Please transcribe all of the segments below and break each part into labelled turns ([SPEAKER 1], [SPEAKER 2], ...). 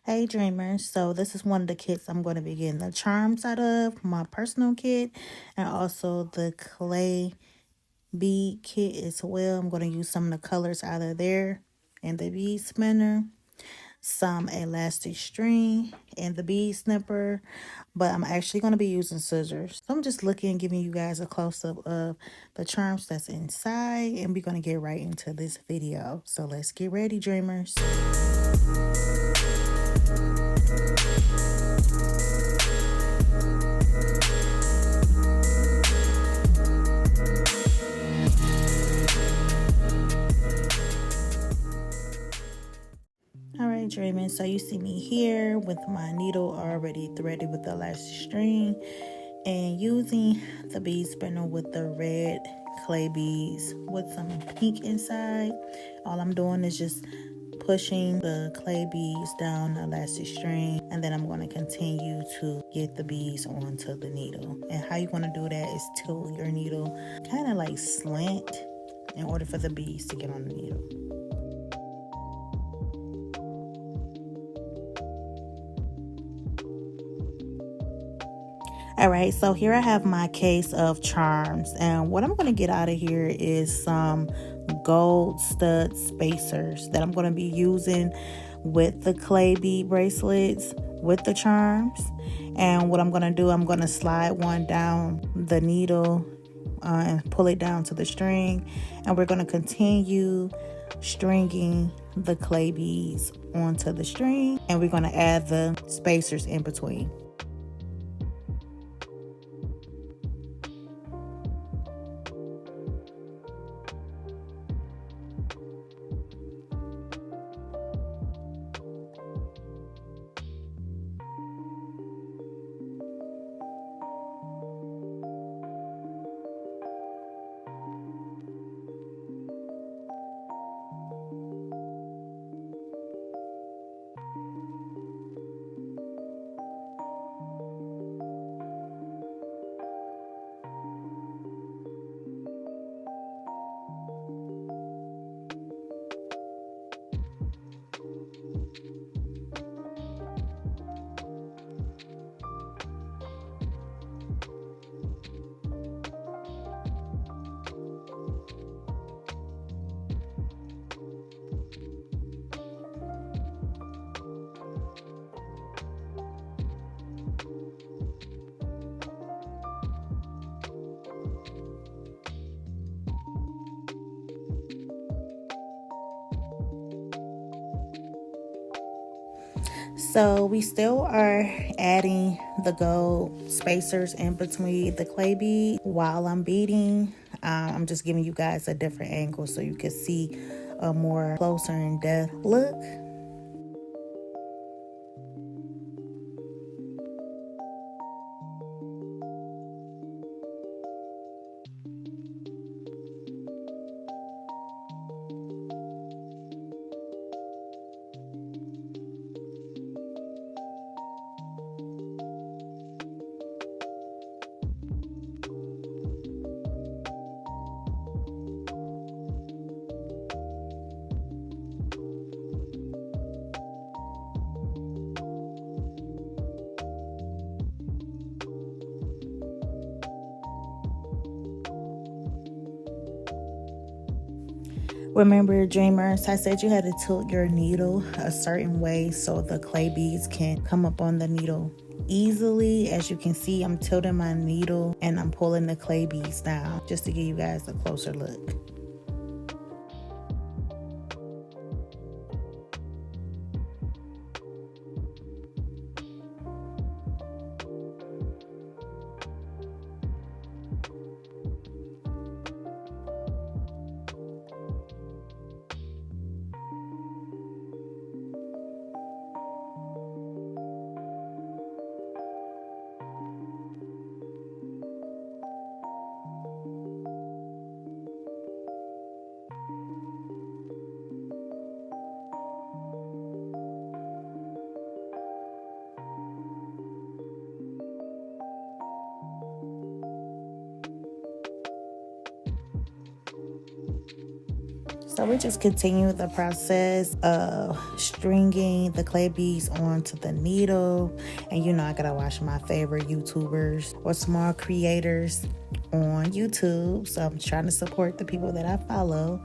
[SPEAKER 1] Hey dreamers, so this is one of the kits I'm going to be getting the charms out of, my personal kit, and also the clay bead kit as well. I'm going to use some of the colors out of there and the bead spinner, some elastic string, and the bead snipper, but I'm actually going to be using scissors. So I'm just looking and giving you guys a close-up of the charms that's inside, and we're going to get right into this video. So let's get ready, dreamers. Alright dreaming, so you see me here with my needle already threaded with the elastic string and using the bead spinner with the red clay beads with some pink inside. All I'm doing is just pushing the clay beads down the elastic string, and then I'm going to continue to get the beads onto the needle. And how you want to do that is tilt your needle kind of like slant in order for the beads to get on the needle. All right, so here I have my case of charms, and what I'm going to get out of here is some gold stud spacers that I'm going to be using with the clay bead bracelets with the charms. And what I'm going to do, I'm going to slide one down the needle and pull it down to the string, and we're going to continue stringing the clay beads onto the string, and we're going to add the spacers in between. So we still are adding the gold spacers in between the clay bead while I'm beading. I'm just giving you guys a different angle so you can see a more closer in depth look. Remember, dreamers, I said you had to tilt your needle a certain way so the clay beads can come up on the needle easily. As you can see, I'm tilting my needle and I'm pulling the clay beads down just to give you guys a closer look. So we just continue the process of stringing the clay beads onto the needle. And you know I gotta watch my favorite YouTubers or small creators on YouTube. So I'm trying to support the people that I follow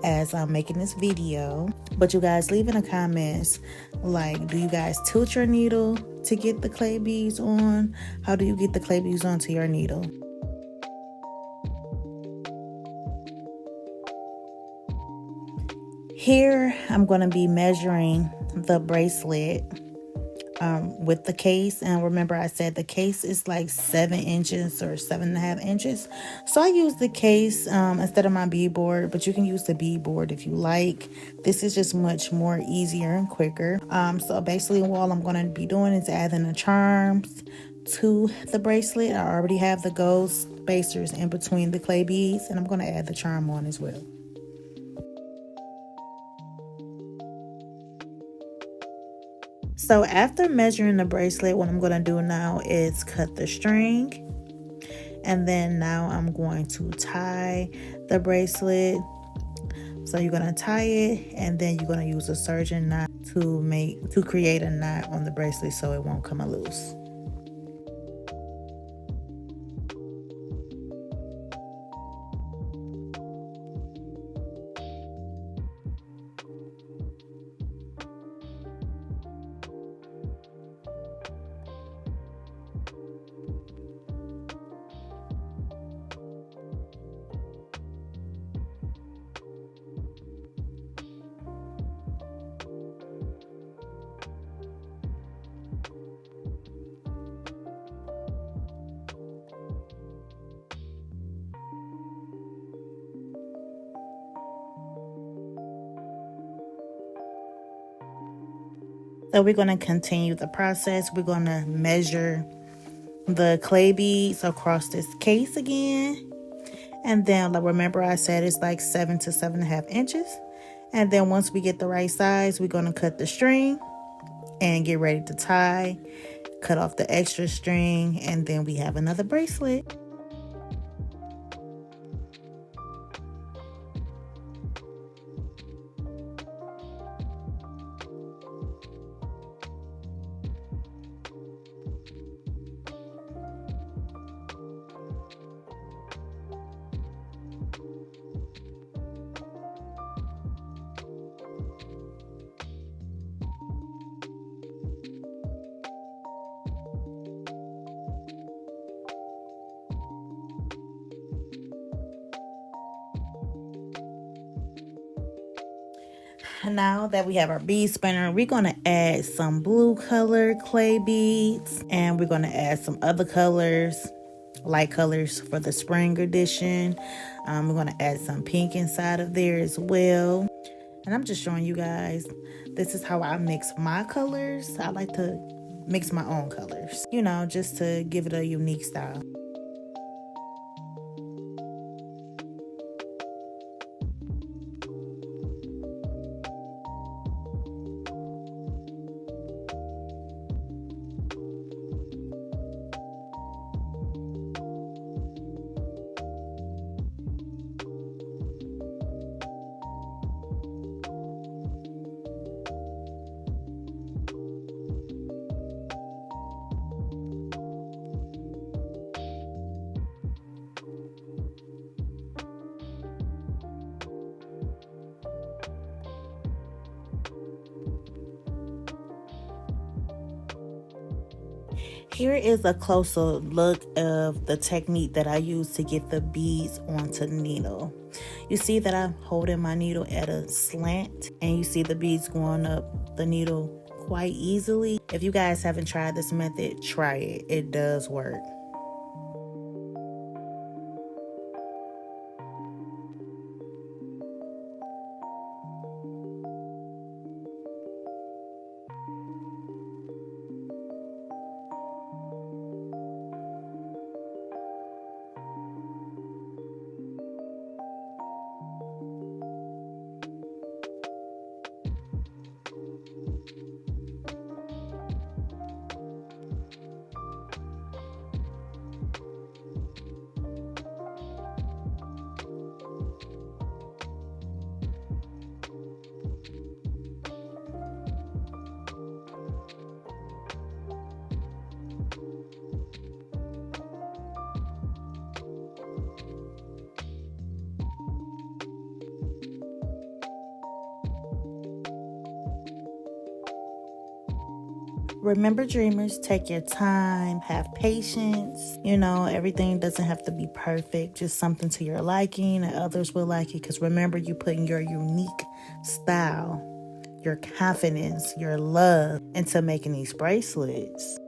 [SPEAKER 1] as I'm making this video. But you guys leave in the comments, like, do you guys tilt your needle to get the clay beads on? How do you get the clay beads onto your needle? Here I'm going to be measuring the bracelet with the case, and remember I said the case is like 7 inches or 7.5 inches, so I use the case instead of my bead board, but you can use the bead board if you like. This is just much more easier and quicker. So basically all I'm going to be doing is adding the charms to the bracelet. I already have the gold spacers in between the clay beads, and I'm going to add the charm on as well. So after measuring the bracelet, what I'm going to do now is cut the string. And then now I'm going to tie the bracelet. So you're going to tie it, and then you're going to use a surgeon knot to create a knot on the bracelet so it won't come loose. So we're going to continue the process. We're going to measure the clay beads across this case again. And then, like, remember I said it's like 7 to 7.5 inches. And then once we get the right size, we're going to cut the string and get ready to tie. Cut off the extra string, and then we have another bracelet. Now that we have our bead spinner, we're going to add some blue color clay beads, and we're going to add some other colors, light colors for the spring edition. We're going to add some pink inside of there as well. And I'm just showing you guys, this is how I mix my colors. I like to mix my own colors, you know, just to give it a unique style. Here is a closer look of the technique that I use to get the beads onto the needle. You see that I'm holding my needle at a slant, and you see the beads going up the needle quite easily. If you guys haven't tried this method, try it. It does work. Remember, dreamers, take your time, have patience. You know, everything doesn't have to be perfect, just something to your liking and others will like it. Because remember, you putting your unique style, your confidence, your love into making these bracelets.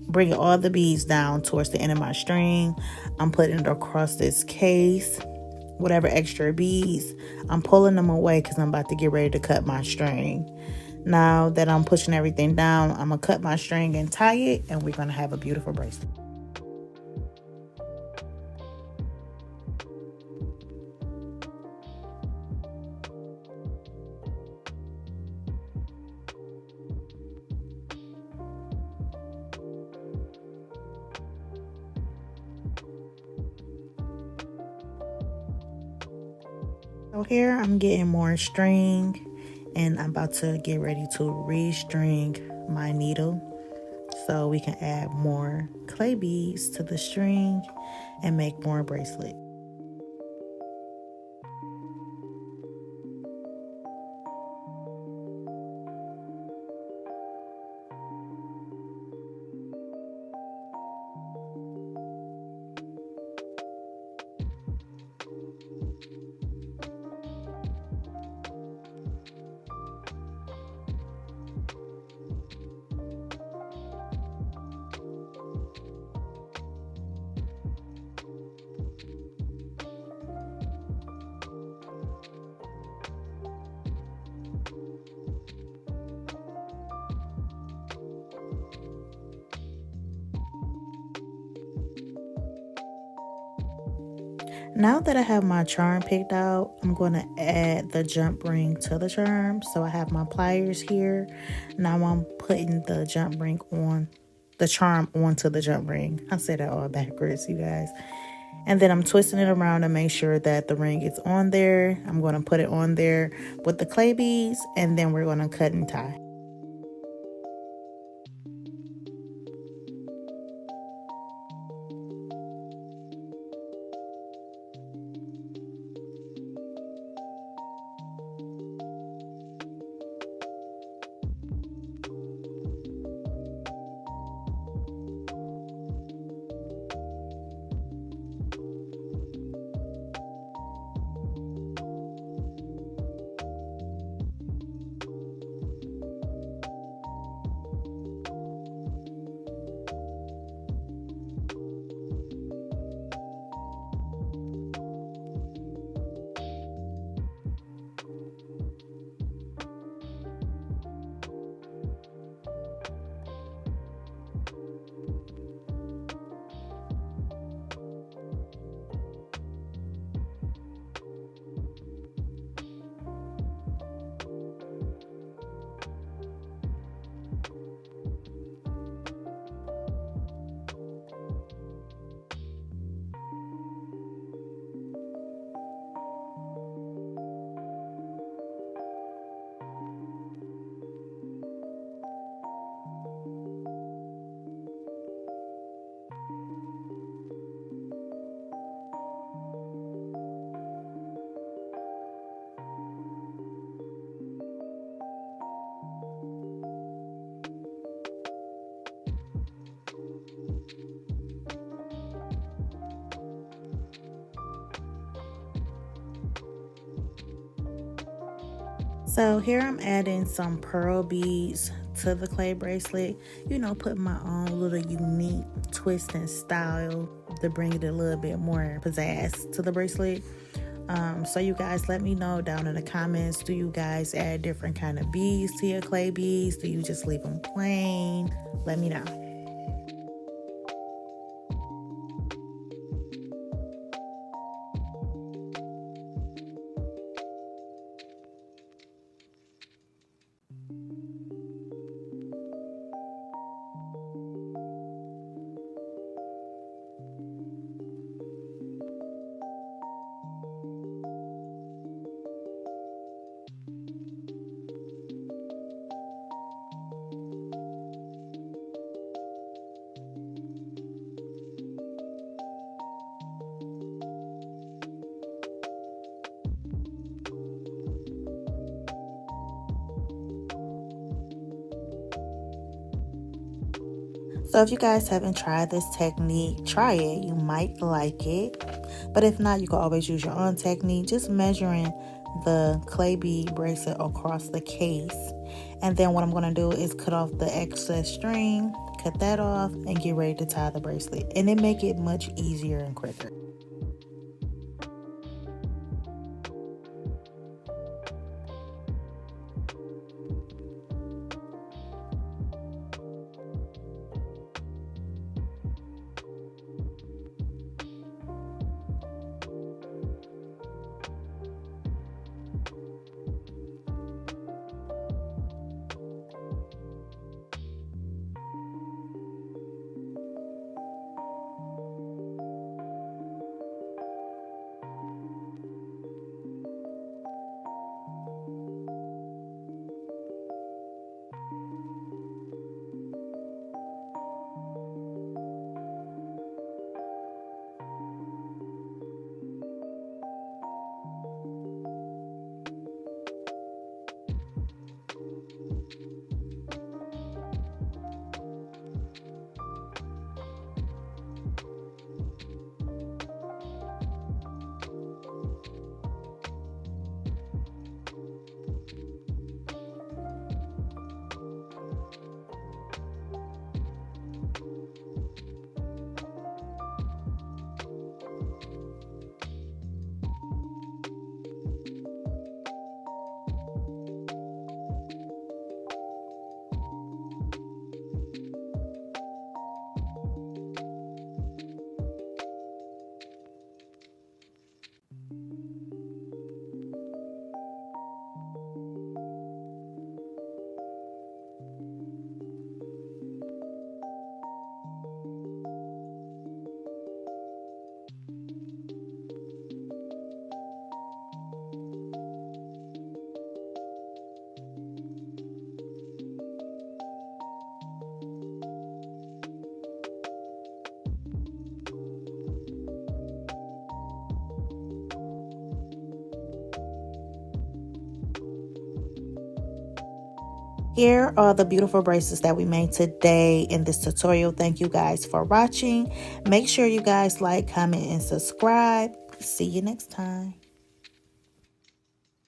[SPEAKER 1] Bringing all the beads down towards the end of my string. I'm putting it across this case. Whatever extra beads, I'm pulling them away because I'm about to get ready to cut my string. Now that I'm pushing everything down, I'm going to cut my string and tie it, and we're going to have a beautiful bracelet. So here I'm getting more string, and I'm about to get ready to re-string my needle so we can add more clay beads to the string and make more bracelet. Now that I have my charm picked out, I'm going to add the jump ring to the charm. So I have my pliers here. Now I'm putting the jump ring on, the charm onto the jump ring. I said that all backwards, you guys. And then I'm twisting it around to make sure that the ring is on there. I'm going to put it on there with the clay beads, and then we're going to cut and tie. So here I'm adding some pearl beads to the clay bracelet. You know, putting my own little unique twist and style to bring it a little bit more pizzazz to the bracelet. So you guys let me know down in the comments, do you guys add different kind of beads to your clay beads? Do you just leave them plain? Let me know. So if you guys haven't tried this technique, try it. You might like it. But if not, you can always use your own technique. Just measuring the clay bead bracelet across the case. And then what I'm going to do is cut off the excess string, cut that off, and get ready to tie the bracelet. And it make it much easier and quicker. Here are the beautiful bracelets that we made today in this tutorial. Thank you guys for watching. Make sure you guys like, comment, and subscribe. See you next time.